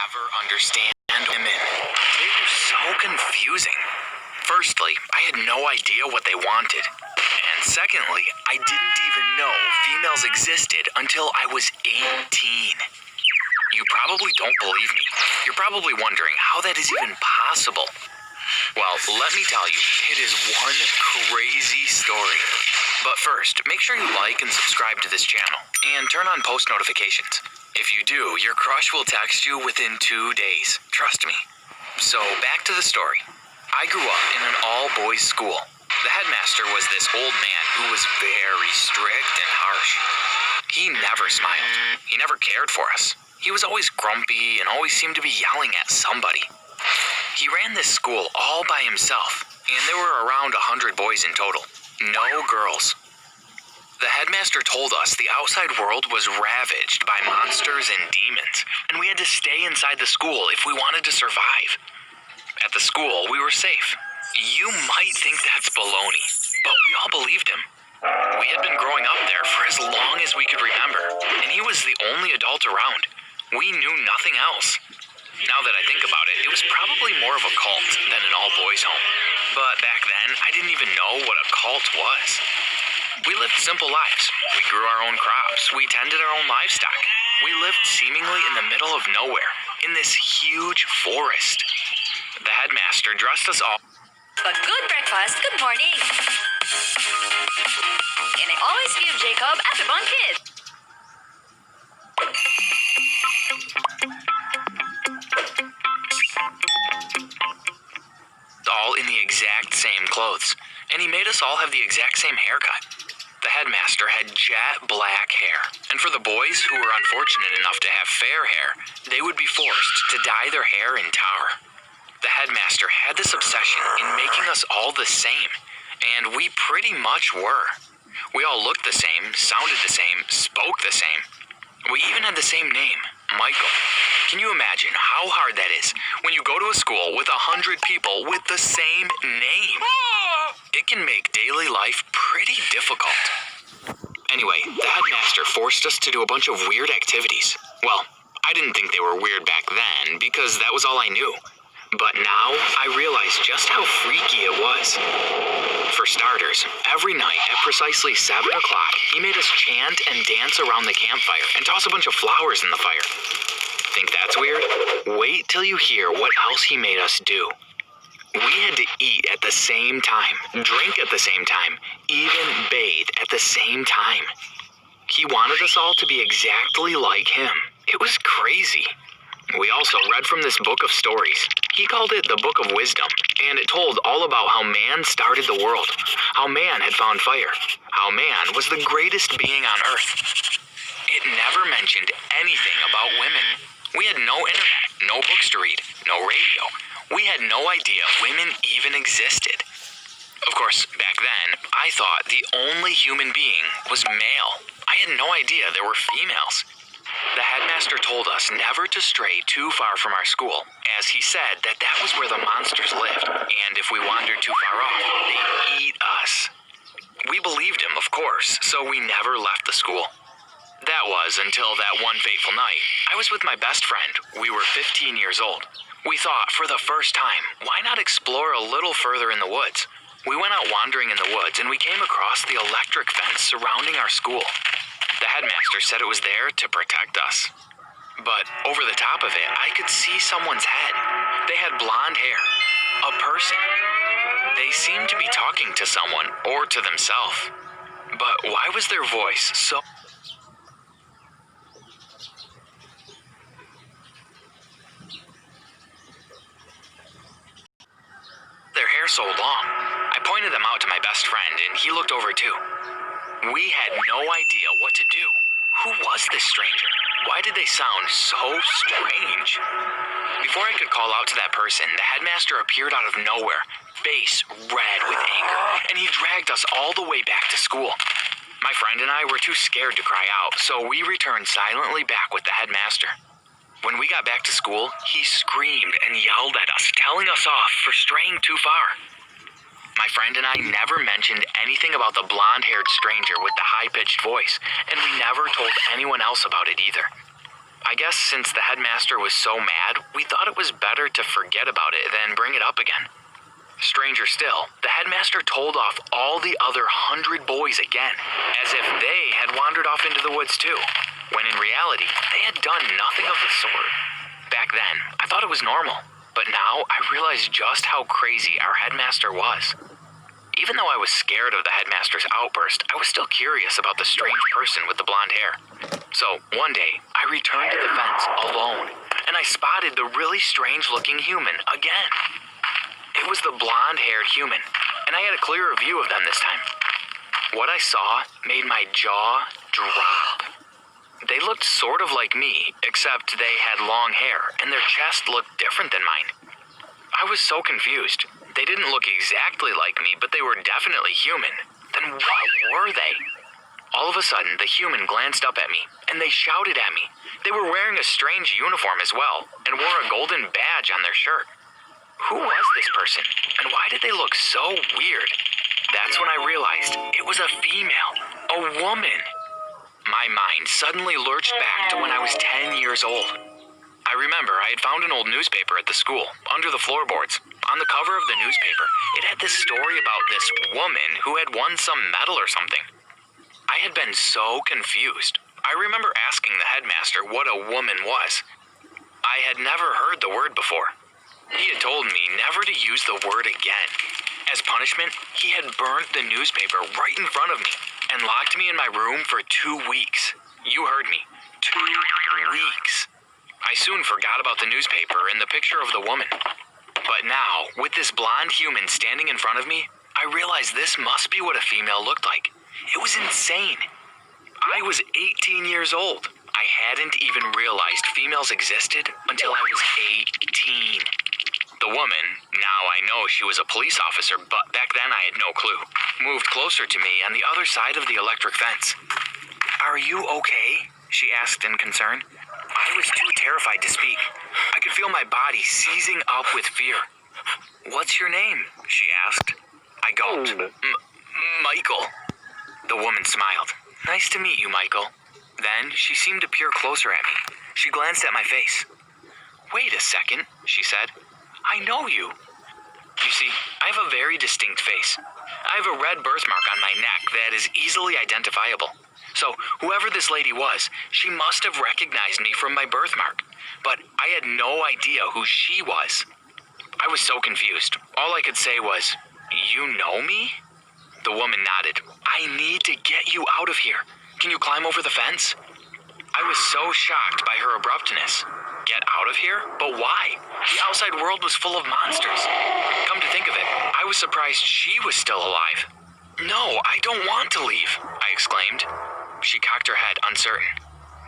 never understand women. They were so confusing. Firstly, I had no idea what they wanted. And secondly, I didn't even know females existed until I was 18. You probably don't believe me. You're probably wondering how that is even possible. Well, let me tell you, it is one crazy story. But first, make sure you like and subscribe to this channel, and turn on post notifications. If you do, your crush will text you within 2 days. Trust me. So, back to the story. I grew up in an all-boys school. The headmaster was this old man who was very strict and harsh. He never smiled. He never cared for us. He was always grumpy and always seemed to be yelling at somebody. He ran this school all by himself, and there were around 100 boys in total. No girls. The headmaster told us the outside world was ravaged by monsters and demons, and we had to stay inside the school if we wanted to survive. At the school, we were safe. You might think that's baloney, but we all believed him. We had been growing up there for as long as we could remember, and he was the only adult around. We knew nothing else. Now that I think about it, it was probably more of a cult than an all-boys home. But back then, I didn't even know what a cult was. We lived simple lives. We grew our own crops. We tended our own livestock. We lived seemingly in the middle of nowhere, in this huge forest. The headmaster dressed us all. A good breakfast, good morning. And I always give Jacob after one kid. All in the exact same clothes, and he made us all have the exact same haircut. The headmaster had jet black hair, and for the boys who were unfortunate enough to have fair hair, they would be forced to dye their hair in tar. The headmaster had this obsession in making us all the same, and we pretty much were. We all looked the same, sounded the same, spoke the same. We even had the same name, Michael. Can you imagine how hard that is when you go to a school with 100 people with the same name? It can make daily life pretty difficult. Anyway, the headmaster forced us to do a bunch of weird activities. Well, I didn't think they were weird back then because that was all I knew. But now I realize just how freaky it was. For starters, every night at precisely 7 o'clock, he made us chant and dance around the campfire and toss a bunch of flowers in the fire. Think that's weird? Wait till you hear what else he made us do. We had to eat at the same time, drink at the same time, even bathe at the same time. He wanted us all to be exactly like him. It was crazy. We also read from this book of stories. He called it the Book of Wisdom, and it told all about how man started the world, how man had found fire, how man was the greatest being on earth. It never mentioned anything about women. We had no internet, no books to read, no radio. We had no idea women even existed. Of course, back then, I thought the only human being was male. I had no idea there were females. The headmaster told us never to stray too far from our school, as he said that was where the monsters lived, and if we wandered too far off, they'd eat us. We believed him, of course, so we never left the school. That was until that one fateful night. I was with my best friend. We were 15 years old. We thought, for the first time, why not explore a little further in the woods? We went out wandering in the woods, and we came across the electric fence surrounding our school. The headmaster said it was there to protect us. But over the top of it, I could see someone's head. They had blonde hair. A person. They seemed to be talking to someone, or to themselves. But why was their voice so... their hair so long? I pointed them out to my best friend, and he looked over too. We had no idea what to do. Who was this stranger? Why did they sound so strange? Before I could call out to that person, the headmaster appeared out of nowhere, face red with anger, and he dragged us all the way back to school. My friend and I were too scared to cry out, so we returned silently back with the headmaster. When we got back to school, he screamed and yelled at us, telling us off for straying too far. My friend and I never mentioned anything about the blonde-haired stranger with the high-pitched voice, and we never told anyone else about it either. I guess since the headmaster was so mad, we thought it was better to forget about it than bring it up again. Stranger still, the headmaster told off all the other 100 boys again, as if they had wandered off into the woods too, when in reality, they had done nothing of the sort. Back then, I thought it was normal, but now I realized just how crazy our headmaster was. Even though I was scared of the headmaster's outburst, I was still curious about the strange person with the blonde hair. So, one day, I returned to the fence alone, and I spotted the really strange-looking human again. It was the blonde-haired human, and I had a clearer view of them this time. What I saw made my jaw drop. They looked sort of like me, except they had long hair, and their chest looked different than mine. I was so confused. They didn't look exactly like me, but they were definitely human. Then what were they? All of a sudden, the human glanced up at me, and they shouted at me. They were wearing a strange uniform as well, and wore a golden badge on their shirt. Who was this person, and why did they look so weird? That's when I realized it was a female, a woman. My mind suddenly lurched back to when I was 10 years old. I remember I had found an old newspaper at the school, under the floorboards. On the cover of the newspaper, it had this story about this woman who had won some medal or something. I had been so confused. I remember asking the headmaster what a woman was. I had never heard the word before. He had told me never to use the word again. As punishment, he had burnt the newspaper right in front of me and locked me in my room for 2 weeks. You heard me. 2 weeks. I soon forgot about the newspaper and the picture of the woman. But now, with this blonde human standing in front of me, I realized this must be what a female looked like. It was insane. I was 18 years old. I hadn't even realized females existed until I was 18. The woman, now I know she was a police officer, but back then I had no clue, moved closer to me on the other side of the electric fence. "Are you okay?" she asked in concern. I was too terrified to speak. I could feel my body seizing up with fear. "What's your name?" she asked. I gulped. Michael." The woman smiled. "Nice to meet you, Michael." Then she seemed to peer closer at me. She glanced at my face. "Wait a second," she said. "I know you." You see, I have a very distinct face. I have a red birthmark on my neck that is easily identifiable. So, whoever this lady was, she must have recognized me from my birthmark. But I had no idea who she was. I was so confused. All I could say was, "You know me?" The woman nodded. "I need to get you out of here. Can you climb over the fence?" I was so shocked by her abruptness. Get out of here? But why? The outside world was full of monsters. Come to think of it, I was surprised she was still alive. "No, I don't want to leave," I exclaimed. She cocked her head, uncertain.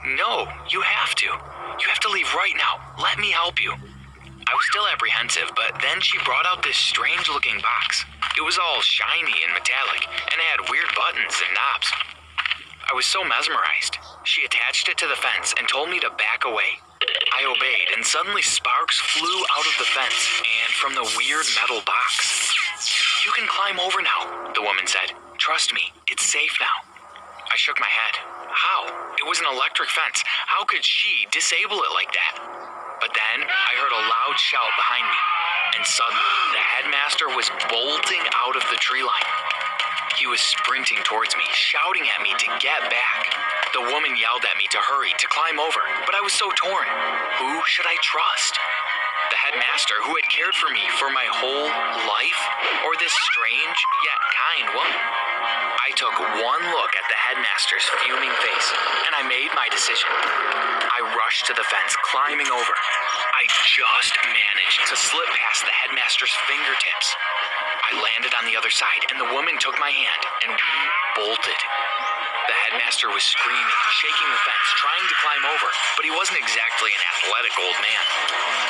"No, you have to. You have to leave right now. Let me help you." I was still apprehensive, but then she brought out this strange-looking box. It was all shiny and metallic, and it had weird buttons and knobs. I was so mesmerized. She attached it to the fence and told me to back away. I obeyed, and suddenly sparks flew out of the fence and from the weird metal box. "You can climb over now," the woman said. "Trust me, it's safe now." I shook my head. How? It was an electric fence. How could she disable it like that? But then I heard a loud shout behind me, and suddenly the headmaster was bolting out of the tree line. He was sprinting towards me, shouting at me to get back. The woman yelled at me to hurry, to climb over, but I was so torn. Who should I trust? The headmaster who had cared for me for my whole life? Or this strange, yet kind woman? I took one look at the headmaster's fuming face, and I made my decision. I rushed to the fence, climbing over. I just managed to slip past the headmaster's fingertips. I landed on the other side, and the woman took my hand, and we bolted. The headmaster was screaming, shaking the fence, trying to climb over, but he wasn't exactly an athletic old man.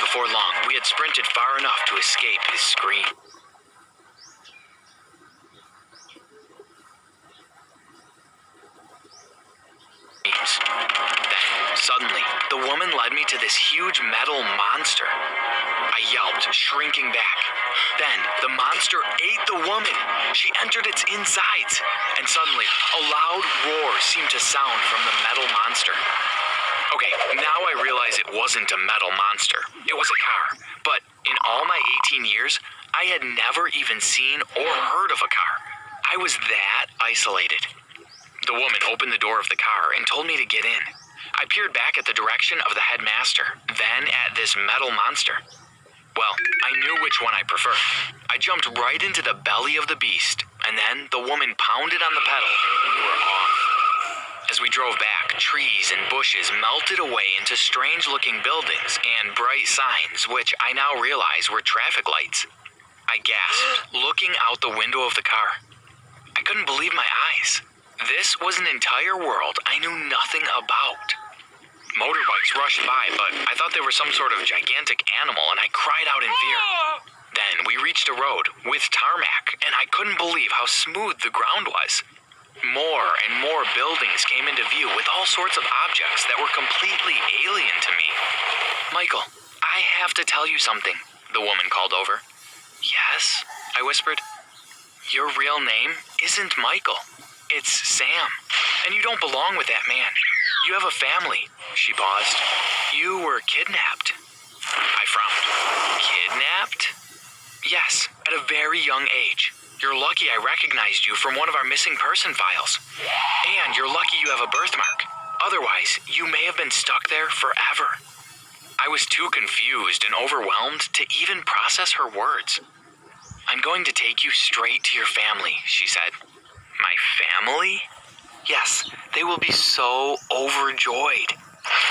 Before long, we had sprinted far enough to escape his scream. Then, suddenly, the woman led me to this huge metal monster. I yelped, shrinking back. Then, the monster ate the woman. She entered its insides, and suddenly, a loud roar seemed to sound from the metal monster. Okay, now I realize it wasn't a metal monster. It was a car. But in all my 18 years, I had never even seen or heard of a car. I was that isolated. The woman opened the door of the car and told me to get in. I peered back at the direction of the headmaster, then at this metal monster. Well, I knew which one I preferred. I jumped right into the belly of the beast, and then the woman pounded on the pedal, and we were off. As we drove back, trees and bushes melted away into strange-looking buildings and bright signs, which I now realize were traffic lights. I gasped, looking out the window of the car. I couldn't believe my eyes. This was an entire world I knew nothing about. Motorbikes rushed by, but I thought they were some sort of gigantic animal, and I cried out in fear. Then we reached a road with tarmac, and I couldn't believe how smooth the ground was. More and more buildings came into view with all sorts of objects that were completely alien to me. Michael, I have to tell you something, the woman called over. Yes, I whispered. Your real name isn't Michael. It's Sam, and you don't belong with that man. You have a family. She paused. You were kidnapped. I frowned. Kidnapped? Yes, at a very young age. You're lucky I recognized you from one of our missing person files. And you're lucky you have a birthmark. Otherwise, you may have been stuck there forever. I was too confused and overwhelmed to even process her words. I'm going to take you straight to your family, she said. My family? Yes, they will be so overjoyed.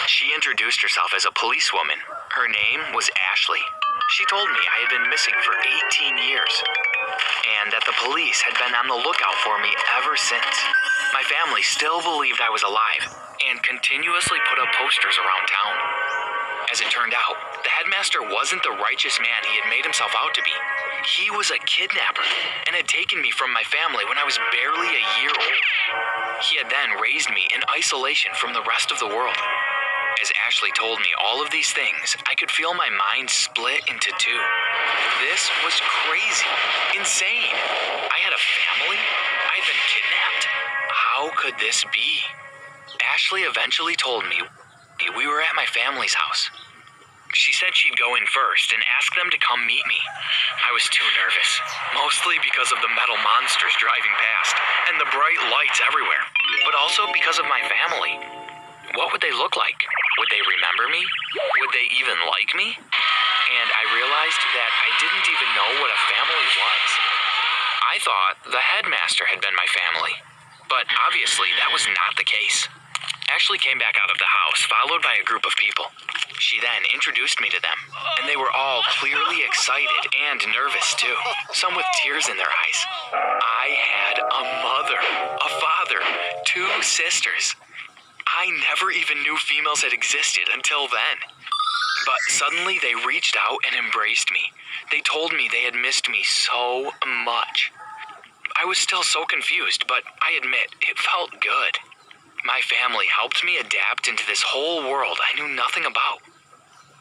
She introduced herself as a policewoman. Her name was Ashley. She told me I had been missing for 18 years, and that the police had been on the lookout for me ever since. My family still believed I was alive, and continuously put up posters around town. As it turned out, the headmaster wasn't the righteous man he had made himself out to be. He was a kidnapper, and had taken me from my family when I was barely a year old. He had then raised me in isolation from the rest of the world. As Ashley told me all of these things, I could feel my mind split into two. This was crazy, insane. I had a family? I had been kidnapped? How could this be? Ashley eventually told me we were at my family's house. She said she'd go in first and ask them to come meet me. I was too nervous, mostly because of the metal monsters driving past and the bright lights everywhere, but also because of my family. What would they look like? Would they remember me? Would they even like me? And I realized that I didn't even know what a family was. I thought the headmaster had been my family, but obviously that was not the case. Ashley came back out of the house, followed by a group of people. She then introduced me to them, and they were all clearly excited and nervous too, some with tears in their eyes. I had a mother, a father, 2 sisters. I never even knew females had existed until then. But suddenly they reached out and embraced me. They told me they had missed me so much. I was still so confused, but I admit it felt good. My family helped me adapt into this whole world I knew nothing about.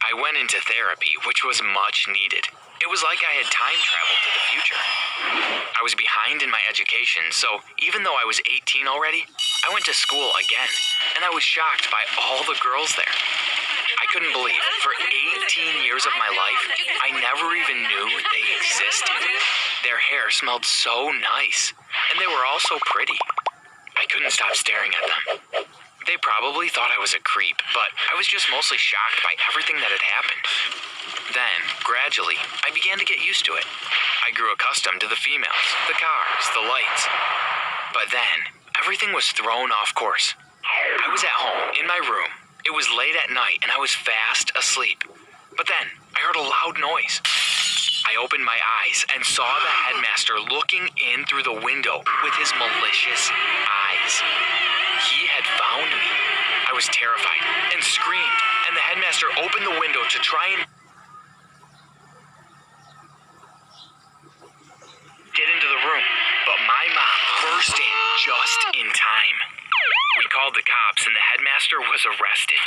I went into therapy, which was much needed. It was like I had time traveled to the future. I was behind in my education, so even though I was 18 already, I went to school again, and I was shocked by all the girls there. I couldn't believe, for 18 years of my life, I never even knew they existed. Their hair smelled so nice, and they were all so pretty. I couldn't stop staring at them. They probably thought I was a creep, but I was just mostly shocked by everything that had happened. Then, gradually, I began to get used to it. I grew accustomed to the females, the cars, the lights. But then, everything was thrown off course. I was at home, in my room. It was late at night, and I was fast asleep. But then, I heard a loud noise. I opened my eyes and saw the headmaster looking in through the window with his malicious eyes. He had found me. I was terrified and screamed, and the headmaster opened the window to try and get into the room, but my mom burst in just in time. We called the cops, and the headmaster was arrested.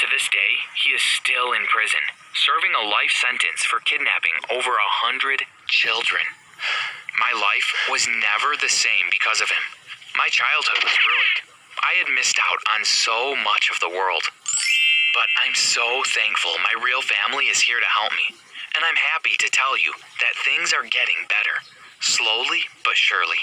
To this day, he is still in prison, serving a life sentence for kidnapping over 100 children. My life was never the same because of him. My childhood was ruined. I had missed out on so much of the world. But I'm so thankful my real family is here to help me. And I'm happy to tell you that things are getting better. Slowly but surely.